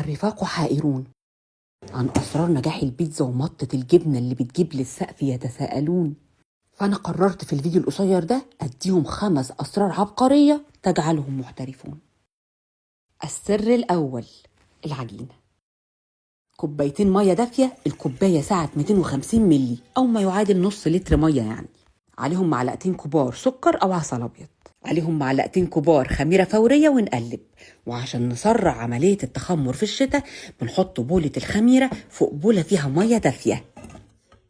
الرفاق حائرون عن أسرار نجاح البيتزا ومطة الجبنة اللي بتجيب للسقف يتساءلون. فأنا قررت في الفيديو القصير ده أديهم 5 أسرار عبقرية تجعلهم محترفون. السر الأول: العجينة. كوبايتين مية دافية، الكوباية سعة 250 ملي أو ما يعادل نص لتر مية يعني. عليهم معلقتين كبار سكر أو عسل أبيض، عليهم معلقتين كبار خميرة فورية ونقلب. وعشان نسرع عملية التخمر في الشتاء بنحط بولة الخميرة فوق بولة فيها مية دافية.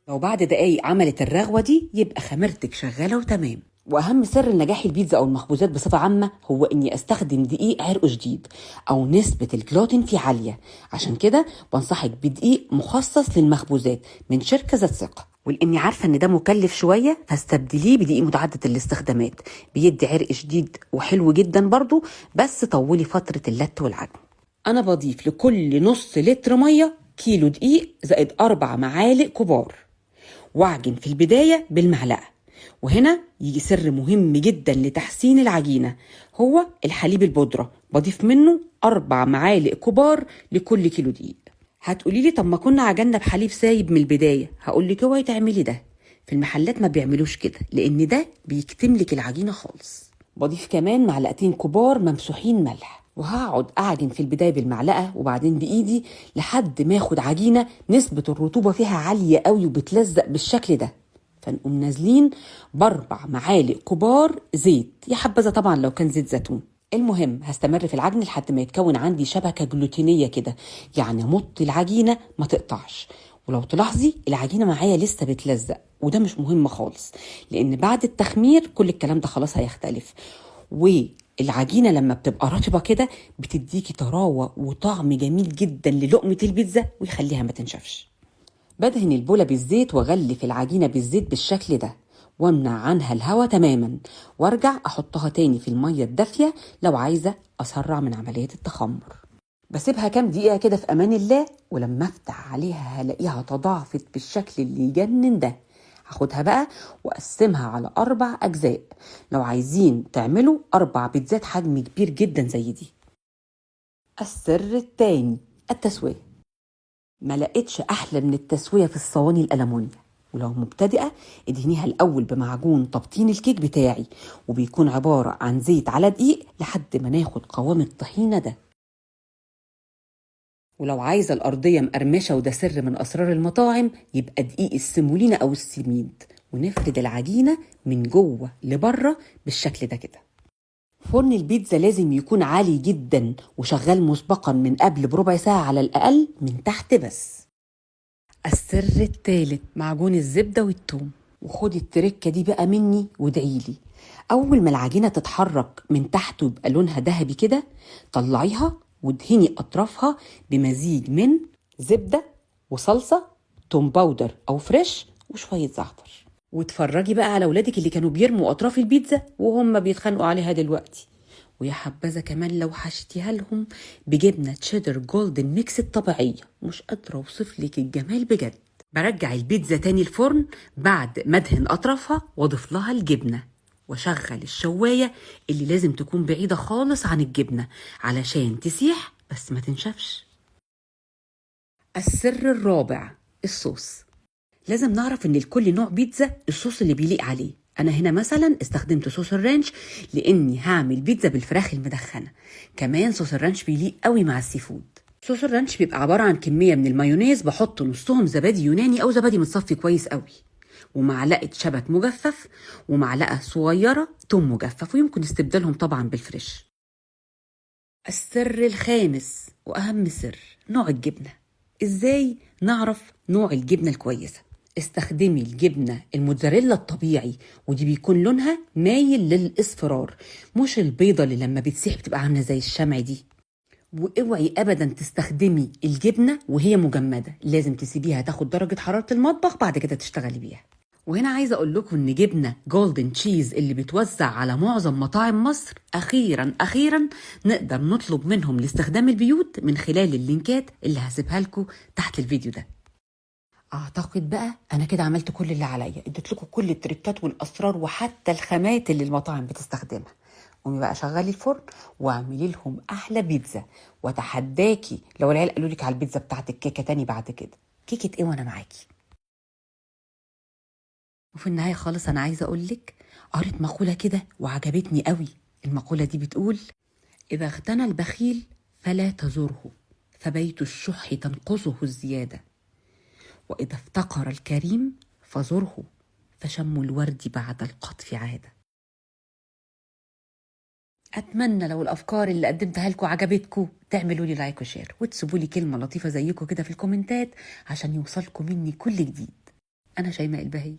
لو بعد دقايق عملت الرغوة دي يبقى خميرتك شغالة وتمام. واهم سر لنجاح البيتزا او المخبوزات بصفه عامه هو اني استخدم دقيق عرق جديد او نسبه الجلوتين فيه عاليه. عشان كده بنصحك بدقيق مخصص للمخبوزات من شركه ذات ثقه. ولاني عارفه ان ده مكلف شويه فاستبدليه بدقيق متعدد الاستخدامات، بيدي عرق شديد وحلو جدا برضو، بس طولي فتره اللت والعجن. انا بضيف لكل نص لتر ميه كيلو دقيق زائد 4 معالق كبار، واعجن في البدايه بالمعلقه. وهنا يجي سر مهم جدا لتحسين العجينة، هو الحليب البودرة. بضيف منه 4 معالق كبار لكل كيلو دقيق. هتقوليلي طب ما كنا عجنا بحليب سايب من البداية. هقولك اوعي تعملي ده، في المحلات ما بيعملوش كده لان ده بيكتملك العجينة خالص. بضيف كمان معلقتين كبار ممسوحين ملح، وهقعد اعجن في البدايه بالمعلقه وبعدين بايدي لحد ما اخد عجينه نسبه الرطوبه فيها عاليه قوي وبتلزق بالشكل ده. فنقوم نازلين ب4 معالق كبار زيت، يا حبذا طبعا لو كان زيت زيتون. المهم هستمر في العجن لحد ما يتكون عندي شبكه جلوتينيه كده، يعني مط العجينه ما تقطعش. ولو تلاحظي العجينه معايا لسه بتلزق، وده مش مهم خالص لان بعد التخمير كل الكلام ده خلاص هيختلف. والعجينه لما بتبقى رطبه كده بتديكي طراوه وطعم جميل جدا للقمه البيتزا ويخليها ما تنشفش. بدهن البولة بالزيت واغلف العجينة بالزيت بالشكل ده وامنع عنها الهواء تماما، وارجع احطها تاني في المية الدافية لو عايزة اسرع من عملية التخمر. بسيبها كام دقيقة كده في امان الله، ولما افتح عليها هلاقيها تضاعفت بالشكل اللي يجنن ده. هاخدها بقى واقسمها على 4 اجزاء، لو عايزين تعملوا 4 بيتزات حجم كبير جدا زي دي. السر التاني: التسوية. ما لقيتش احلى من التسويه في الصواني الالمونيا. ولو مبتدئه ادهنيها الاول بمعجون تبطين الكيك بتاعي، وبيكون عباره عن زيت على دقيق لحد ما ناخد قوام الطحينه ده. ولو عايزه الارضيه مقرمشه وده سر من اسرار المطاعم يبقى دقيق السيمولينا او السميد، ونفرد العجينه من جوه لبره بالشكل ده كده. فرن البيتزا لازم يكون عالي جدا وشغال مسبقا من قبل بربع ساعة على الأقل من تحت بس. السر الثالث: معجون الزبدة والثوم. وخدي التركة دي بقى مني وادعيلي، أول ما العجينة تتحرك من تحت ويبقى لونها ذهبي كده طلعيها وادهني أطرافها بمزيج من زبدة وصلصة توم باودر أو فريش وشوية زعتر. واتفرجي بقى على ولادك اللي كانوا بيرموا أطراف البيتزا وهم بيتخانقوا عليها دلوقتي. ويا حبذا كمان لو حشتيها لهم بجبنة تشيدر جولدن ميكس الطبيعية، مش قادرة اوصف لك الجمال بجد. برجع البيتزا تاني الفرن بعد ما ادهن اطرافها واضيف لها الجبنة، واشغل الشواية اللي لازم تكون بعيدة خالص عن الجبنة علشان تسيح بس ما تنشفش. السر الرابع: الصوص. لازم نعرف ان لكل نوع بيتزا الصوص اللي بيليق عليه. انا هنا مثلا استخدمت صوص الرانش لاني هعمل بيتزا بالفراخ المدخنه. كمان صوص الرانش بيليق قوي مع السي فود. صوص الرانش بيبقى عباره عن كميه من المايونيز بحط نصهم زبادي يوناني او زبادي متصفي كويس قوي، ومعلقه شبت مجفف، ومعلقه صغيره توم مجفف، ويمكن استبدالهم طبعا بالفريش. السر الخامس واهم سر: نوع الجبنه. ازاي نعرف نوع الجبنه الكويسه؟ استخدمي الجبنة الموتزاريلا الطبيعي، ودي بيكون لونها مايل للاصفرار، مش البيضة اللي لما بتسيح بتبقى عاملة زي الشمع دي. واوعي ابدا تستخدمي الجبنة وهي مجمدة، لازم تسيبيها تاخد درجة حرارة المطبخ بعد كده تشتغلي بيها. وهنا عايزة اقول لكم ان جبنة جولدن تشيز اللي بتوزع على معظم مطاعم مصر اخيرا نقدر نطلب منهم لاستخدام البيوت من خلال اللينكات اللي هسيبها لكم تحت الفيديو ده. اعتقد بقى انا كده عملت كل اللي عليا، اديت لكم كل التريكات والاسرار وحتى الخامات اللي المطاعم بتستخدمها. قومي بقى شغلي الفرن واعملي لهم احلى بيتزا، واتحداكي لو العيال قالوا لك على البيتزا بتاعتك كيكه تاني بعد كده. كيكه ايه وانا معاكي. وفي النهايه خالص انا عايزه اقول لك، قريت مقوله كده وعجبتني قوي. المقوله دي بتقول: اذا اغتنى البخيل فلا تزره، فبيت الشح تنقصه الزياده، واذا افتقر الكريم فزره، فشم الورد بعد القطف عاده. اتمنى لو الافكار اللي قدمتها لكم عجبتكم تعملوا لي لايك وشير، وتسيبوا لي كلمه لطيفه زيكم كده في الكومنتات عشان يوصلكم مني كل جديد. انا شيماء البهي.